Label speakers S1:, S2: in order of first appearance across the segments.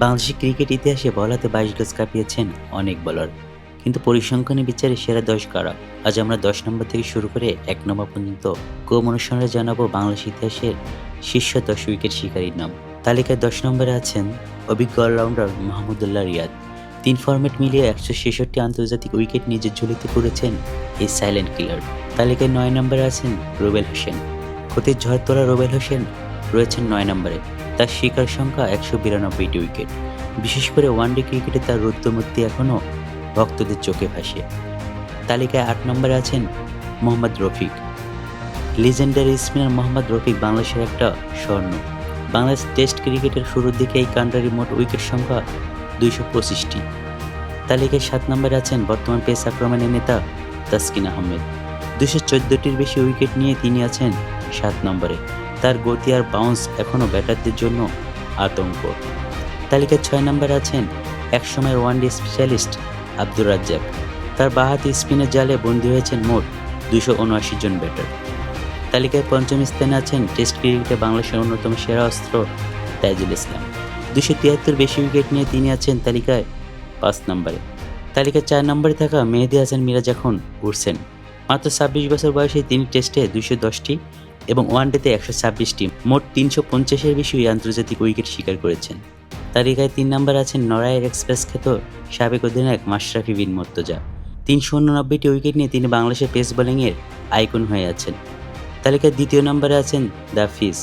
S1: বাংলাদেশের ক্রিকেট ইতিহাসে বল হাতে ২২ গজ কাঁপিয়েছেন অনেক বোলার, কিন্তু পরিসংখ্যানের বিচারে সেরা ১০ কারা। আজ আমরা ১০ নম্বর থেকে শুরু করে ১ নম্বর পর্যন্ত ক্রম অনুসরণে জানাবো বাংলাদেশ ইতিহাসের শীর্ষ ১০ উইকেট শিকারীর নাম। তালিকায় ১০ নম্বরে আছেন অভিজ্ঞ অলরাউন্ডার মাহমুদুল্লাহ রিয়াদ। ৩ ফরম্যাট মিলিয়ে ১৬৬ আন্তর্জাতিক উইকেট নিজের ঝুলিতে পুরেছেন এই সাইলেন্ট কিলার। তালিকায় ৯ নম্বরে আছেন রুবেল হোসেন। ক্ষতির ঝড় তোলা রুবেল হোসেন রয়েছেন ৯ নম্বরে। তার শিকার সংখ্যা ১৯২টি উইকেট। বিশেষ করে ওয়ানডে ক্রিকেটে তার রুদ্রমূর্তি এখনও ভক্তদের চোখে ভাসে। তালিকায় ৮ নম্বরে আছেন মোহাম্মদ রফিক। লিজেন্ডারি স্পিনার মোহাম্মদ রফিক বাংলাদেশের একটা স্বর্ণ। বাংলাদেশ টেস্ট ক্রিকেটের শুরুর দিকে এই কান্ট্রির মোট উইকেট সংখ্যা ২২৫টি। তালিকায় ৭ নম্বরে আছেন বর্তমান পেস আক্রমণের নেতা তাসকিন আহমেদ। ২১৪টির বেশি উইকেট নিয়ে তিনি আছেন ৭ নম্বরে। তার গতি আর বাউন্স এখনও ব্যাটারদের জন্য আতঙ্ক। তালিকায় ৬ নম্বরে আছেন একসময়ের ওয়ানডে স্পেশালিস্ট আব্দুর রাজ্জাক। তার বাঁহাতি স্পিনের জালে বন্দী হয়েছেন মোট ২৭৯ জন ব্যাটার। তালিকায় পঞ্চম স্থানে আছেন টেস্ট ক্রিকেটে বাংলাদেশের অন্যতম সেরা অস্ত্র তাইজুল ইসলাম। ২৭৩ বেশি উইকেট নিয়ে তিনি আছেন তালিকায় ৫ নম্বরে। তালিকায় ৪ নম্বরে থাকা মেহেদী হাসান মিরাজ এখন উঠছেন। মাত্র ২৬ বছর বয়সে তিনি টেস্টে ২১০টি এবং ওয়ানডেতে ১২৬টি, মোট ৩৫০-এর বেশি আন্তর্জাতিক উইকেট শিকার করেছেন। তালিকায় ৩ নম্বরে আছেন নড়াইয়ের এক্সপ্রেস খ্যাত সাবেক অধিনায়ক মাশরাফি বিন মুর্তজা। ৩৮৯টি উইকেট নিয়ে তিনি বাংলাদেশের পেস বোলিংয়ের আইকন হয়ে আছেন। তালিকায় ২য় নম্বরে আছেন the fizz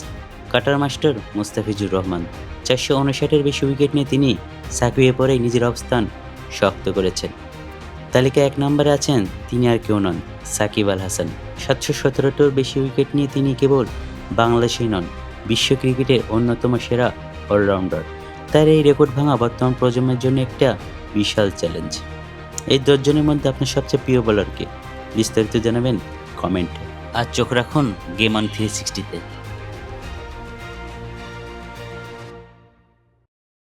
S1: cutter master Mustafizur Rahman. ৪৫৯-এর বেশি উইকেট নিয়ে তিনি সাকিবের পরেই নিজের অবস্থান শক্ত করেছেন। তালিকায় ১ নম্বরে আছেন তিনি আর কেউ নন, সাকিব আল হাসান। ৭১৭টির বেশি উইকেট নিয়ে তিনি কেবল বাংলাদেশেই নন, বিশ্ব ক্রিকেটের অন্যতম সেরা অলরাউন্ডার। তার এই রেকর্ড ভাঙা বর্তমান প্রজন্মের জন্য একটা বিশাল চ্যালেঞ্জ। এই ১০ জনের মধ্যে আপনার সবচেয়ে প্রিয় বোলারকে? বিস্তারিত জানাবেন কমেন্টে। আর চোখ রাখুন গেম অন 360-তে।